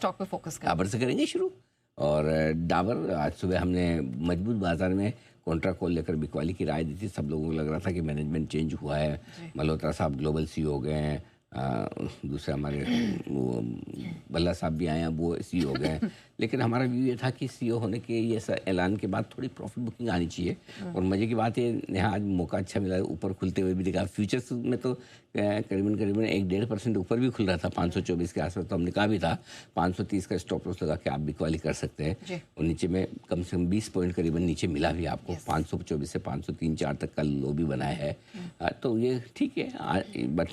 Stock पे focus करें? डाबर से करेंगे शुरू। और डाबर आज सुबह हमने मजबूत बाजार में कॉन्ट्रा कॉल लेकर बिकवाली की राय दी थी। सब लोगों को लग रहा था कि मैनेजमेंट चेंज हुआ है, मल्होत्रा साहब ग्लोबल सी हो गए हैं, दूसरे हमारे वो बल्ला साहब भी आए हैं, वो सी हो गए हैं। लेकिन हमारा व्यू ये था कि सीईओ होने के ये ऐलान के बाद थोड़ी प्रॉफिट बुकिंग आनी चाहिए। और मज़े की बात है, यहाँ आज मौका अच्छा मिला, ऊपर खुलते हुए भी दिखा। फ्यूचर्स में तो करीबन 1-1.5% ऊपर भी खुल रहा था 524 के आसपास। तो हमने कहा भी था 530 का स्टॉप लॉस लगा के आप बिकवाली कर सकते हैं। और नीचे में कम से कम 20 पॉइंट करीबन नीचे मिला भी आपको। 524 से 503-4 तक का लो भी बनाया है। तो ये ठीक है, बट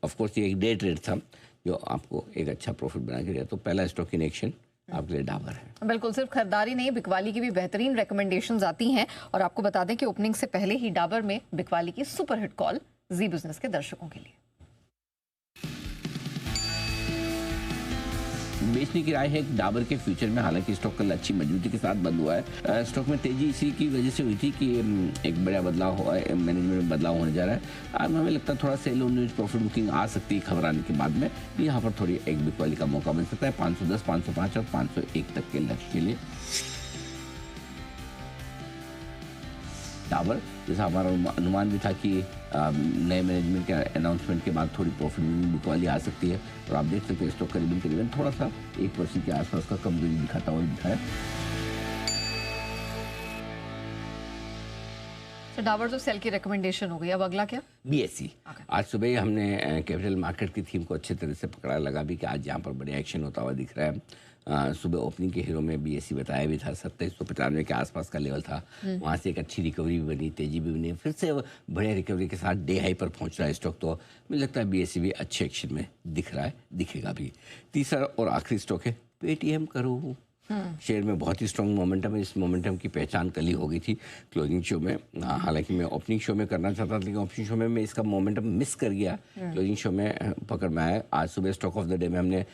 ऑफकोर्स ये एक डे ट्रेड था जो आपको एक अच्छा प्रॉफिट बना के दिया। तो पहला स्टॉक इन एक्शन आपके लिए डाबर है। बिल्कुल, सिर्फ खरीदारी नहीं, बिकवाली की भी बेहतरीन रिकमेंडेशंस आती हैं। और आपको बता दें कि ओपनिंग से पहले ही डाबर में बिकवाली की सुपरहिट कॉल जी बिजनेस के दर्शकों के लिए। बेचने की राय है डाबर के फ्यूचर में। हालांकि स्टॉक कल अच्छी मजबूती के साथ बंद हुआ है। स्टॉक में तेजी इसी की वजह से हुई थी कि एक बड़ा बदलाव हुआ है, मैनेजमेंट में बदलाव होने जा रहा है। अब हमें लगता है थोड़ा सेल ऑन प्रॉफिट बुकिंग आ सकती है खबर आने के बाद में। यहाँ पर थोड़ी एक बिकवाली का मौका बन सकता है 510, 505 और 501 तक के लक्ष्य के लिए। डाबर जैसा हमारा अनुमान भी था कि नए मैनेजमेंट के अनाउंसमेंट के बाद थोड़ी प्रॉफिट बिकवाली आ सकती है। और आप देख सकते हैं स्टॉक करीबन थोड़ा सा 1% के आसपास का कमजोरी दिखाता हुआ दिखाया। तो डाबर तो सेल की रिकमेंडेशन हो गई, अब अगला क्या? बीएसई। आज सुबह ही हमने कैपिटल मार्केट की थीम को अच्छे तरह से पकड़ा लगा भी कि आज यहाँ पर बड़े एक्शन होता हुआ दिख रहा है। सुबह ओपनिंग के हीरो में बीएसई बताया भी था 2795 के आसपास का लेवल था। वहाँ से एक अच्छी रिकवरी भी बनी, तेजी भी बनी, फिर से बढ़िया रिकवरी के साथ डे हाई पर पहुँच रहा है स्टॉक। तो मुझे लगता है बीएसई भी अच्छे एक्शन में दिख रहा है, दिखेगा भी। तीसरा और आखिरी स्टॉक है पेटीएम करो। शेयर में बहुत ही स्ट्रॉन्ग मोमेंटम है। इस मोमेंटम की पहचान कल ही हो गई थी क्लोजिंग शो में। हालांकि मैं ओपनिंग शो में करना चाहता था, लेकिन ओपनिंग शो में मैं इसका मोमेंटम मिस कर गया। क्लोजिंग शो में पकड़ में आया। आज सुबह स्टॉक ऑफ द डे में हमने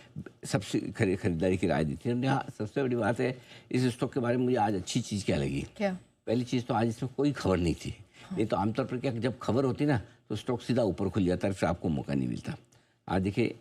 सबसे खरीदारी की राय दी थी। सबसे बड़ी बात है इस स्टॉक के बारे में मुझे आज अच्छी चीज़ क्या लगी, पहली चीज़ तो आज इसमें कोई खबर नहीं थी। नहीं तो आमतौर पर क्या जब खबर होती ना तो स्टॉक सीधा ऊपर खुल जाता है, फिर आपको मौका नहीं मिलता। आज देखिए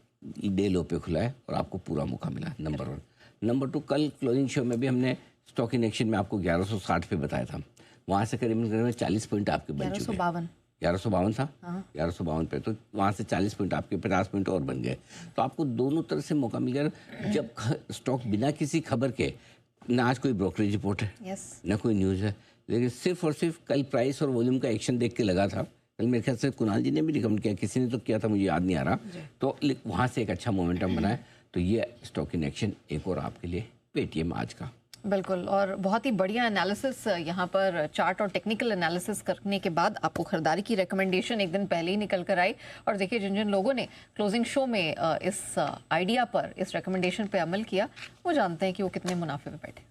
डे लो पे खुला है और आपको पूरा मौका मिला, नंबर 1। नंबर 2, कल क्लोजिंग शो में भी हमने स्टॉक इन एक्शन में आपको 1160 पे बताया था। वहाँ से करीबन 40 पॉइंट आपके बन चुके हैं। 1152 था, 1152 पे, तो वहाँ से 40 पॉइंट आपके 50 पॉइंट और बन गए। तो आपको दोनों तरफ से मौका मिल गया। जब स्टॉक बिना किसी खबर के, ना आज कोई ब्रोकरेज रिपोर्ट है, ना कोई न्यूज़ है, लेकिन सिर्फ और सिर्फ कल प्राइस और वॉल्यूम का एक्शन देख के लगा था। कल मेरे ख्याल से कुणाल जी ने भी रिकमेंड किया, किसी ने तो किया था, मुझे याद नहीं आ रहा। तो वहाँ से एक अच्छा मोमेंटम बना है। तो ये स्टॉक इन एक्शन एक और आपके लिए पेटीएम आज का। बिल्कुल, और बहुत ही बढ़िया एनालिसिस यहाँ पर चार्ट और टेक्निकल एनालिसिस करने के बाद आपको खरीदारी की रिकमेंडेशन एक दिन पहले ही निकल कर आई। और देखिए जिन जिन लोगों ने क्लोजिंग शो में इस आइडिया पर, इस रिकमेंडेशन पे अमल किया, वो जानते हैं कि वो कितने मुनाफे में बैठे।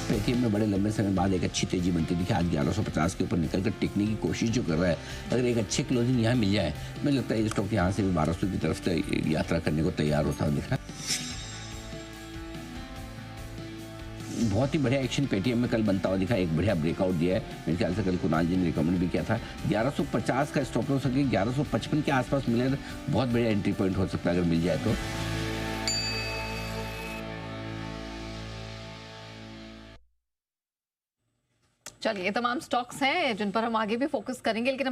पेटीएम में बड़े लंबे समय बाद एक अच्छी तेजी बनती दिखी। आज 1150 के ऊपर निकलकर टिकने की कोशिश जो कर रहा है, अगर एक अच्छी क्लोजिंग यहाँ मिल जाए, मुझे लगता है ये स्टॉक यहाँ से भी 1200 की तरफ से यात्रा करने को तैयार होता हुआ दिख रहा है। बहुत ही बढ़िया एक्शन पेटीएम में कल बनता हुआ दिखा, एक बढ़िया ब्रेकआउट दिया है। मेरे ख्याल से कल कुणाल जी ने रिकमेंड भी किया था 1150 का स्टॉप लॉस, 1155 के आसपास मिले तो बहुत बढ़िया एंट्री पॉइंट हो सकता है अगर मिल जाए तो। चलिए, ये तमाम स्टॉक्स हैं जिन पर हम आगे भी फोकस करेंगे, लेकिन